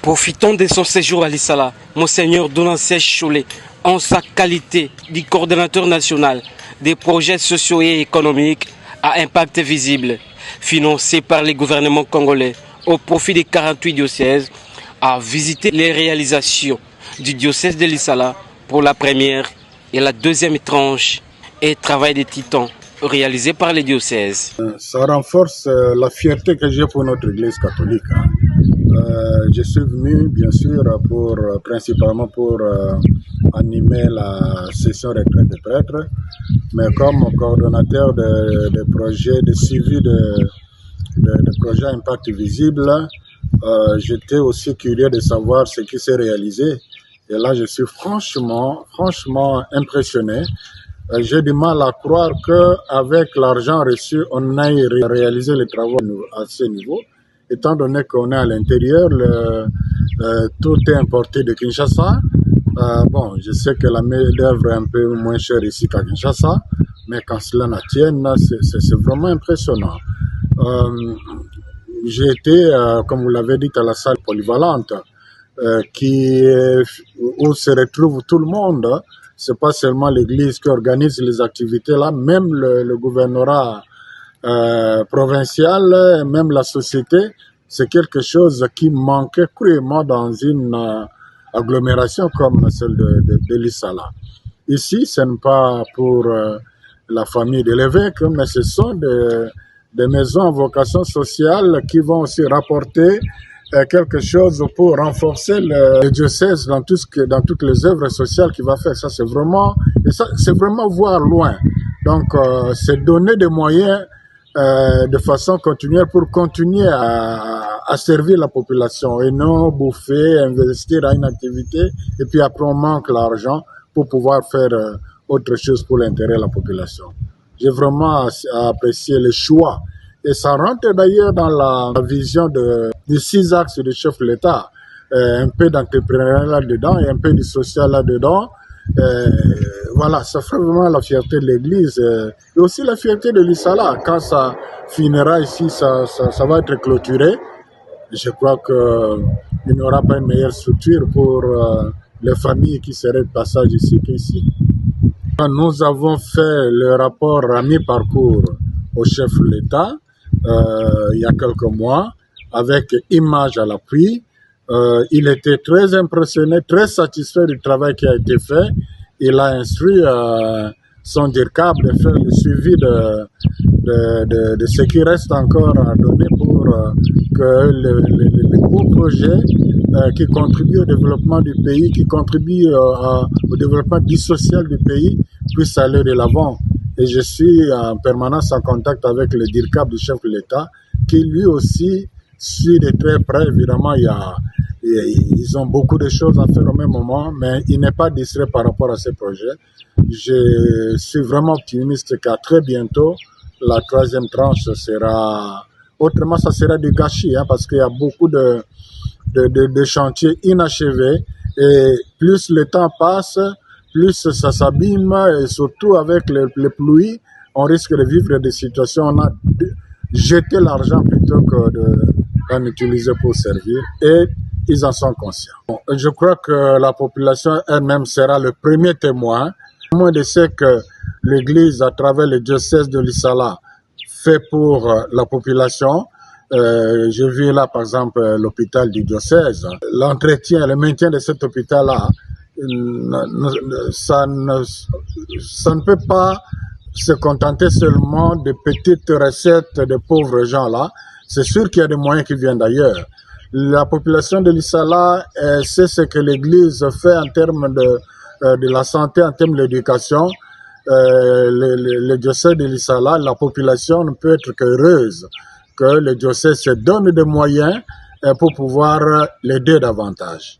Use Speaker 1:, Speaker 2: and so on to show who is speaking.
Speaker 1: Profitant de son séjour à l'Issala, Monseigneur Donancé Cholet, en sa qualité de coordonnateur national des projets sociaux et économiques à impact visible, financés par les gouvernements congolais au profit des 48 diocèses, a visité les réalisations du diocèse de l'Issala pour la première et la deuxième tranche et travail des titans réalisés par les diocèses.
Speaker 2: Ça renforce la fierté que j'ai pour notre Église catholique. Je suis venu bien sûr principalement pour animer la session retraite des prêtres, mais comme coordonnateur de projets de suivi de projets à impact visible, j'étais aussi curieux de savoir ce qui s'est réalisé. Et là, je suis franchement impressionné. J'ai du mal à croire qu'avec l'argent reçu, on aille réaliser les travaux à ce niveau. Étant donné qu'on est à l'intérieur, tout est importé de Kinshasa. Je sais que la main-d'œuvre est un peu moins chère ici qu'à Kinshasa, mais quand cela ne tienne, c'est vraiment impressionnant. J'ai été, comme vous l'avez dit, à la salle polyvalente, où se retrouve tout le monde. C'est pas seulement l'Église qui organise les activités là, même le gouvernorat provincial, même la société, c'est quelque chose qui manquait cruellement dans une agglomération comme celle de l'Issala. Ici, ce n'est pas pour la famille de l'évêque, mais ce sont des maisons à vocation sociale qui vont aussi rapporter quelque chose pour renforcer le diocèse dans toutes les œuvres sociales qu'il va faire. Ça, c'est vraiment voir loin. Donc, c'est donner des moyens de façon continuelle pour continuer à servir la population et non bouffer, investir à une activité et puis après on manque l'argent pour pouvoir faire autre chose pour l'intérêt de la population. J'ai vraiment apprécié le choix et ça rentre d'ailleurs dans la vision des 6 axes du chef de l'État. Un peu d'entrepreneuriat là-dedans et un peu du social là-dedans. Voilà, ça fait vraiment la fierté de l'Église et aussi la fierté de l'Issala. Quand ça finira ici, ça va être clôturé. Je crois qu'il n'y aura pas une meilleure structure pour les familles qui seraient de passage ici qu'ici. Nous avons fait le rapport à mi-parcours au chef de l'État il y a quelques mois avec images à l'appui. Il était très impressionné, très satisfait du travail qui a été fait. Il a instruit son DIRCAP de faire le suivi de ce qui reste encore à donner pour que les beaux projets qui contribuent au développement du pays, qui contribuent au développement du social du pays puissent aller de l'avant. Et je suis en permanence en contact avec le DIRCAP du chef de l'État qui lui aussi suit de très près. Évidemment, ils ont beaucoup de choses à faire au même moment, mais il n'est pas distrait par rapport à ces projets. Je suis vraiment optimiste qu'à très bientôt, la 3e tranche sera... Autrement, ça sera du gâchis, parce qu'il y a beaucoup de chantiers inachevés. Et plus le temps passe, plus ça s'abîme, et surtout avec les pluies, on risque de vivre des situations où on a jeté l'argent plutôt que d'en utiliser pour servir. Et ils en sont conscients. Je crois que la population elle-même sera le premier témoin de ce que l'Église, à travers le diocèse de l'Issala, fait pour la population. J'ai vu là, par exemple, l'hôpital du diocèse. L'entretien, le maintien de cet hôpital-là, ça ne peut pas se contenter seulement de petites recettes de pauvres gens-là. C'est sûr qu'il y a des moyens qui viennent d'ailleurs. La population de l'Issala sait ce que l'Église fait en termes de la santé, en termes de l'éducation. Le diocèse de l'Issala, la population ne peut être qu'heureuse que le diocèse se donne des moyens pour pouvoir l'aider davantage.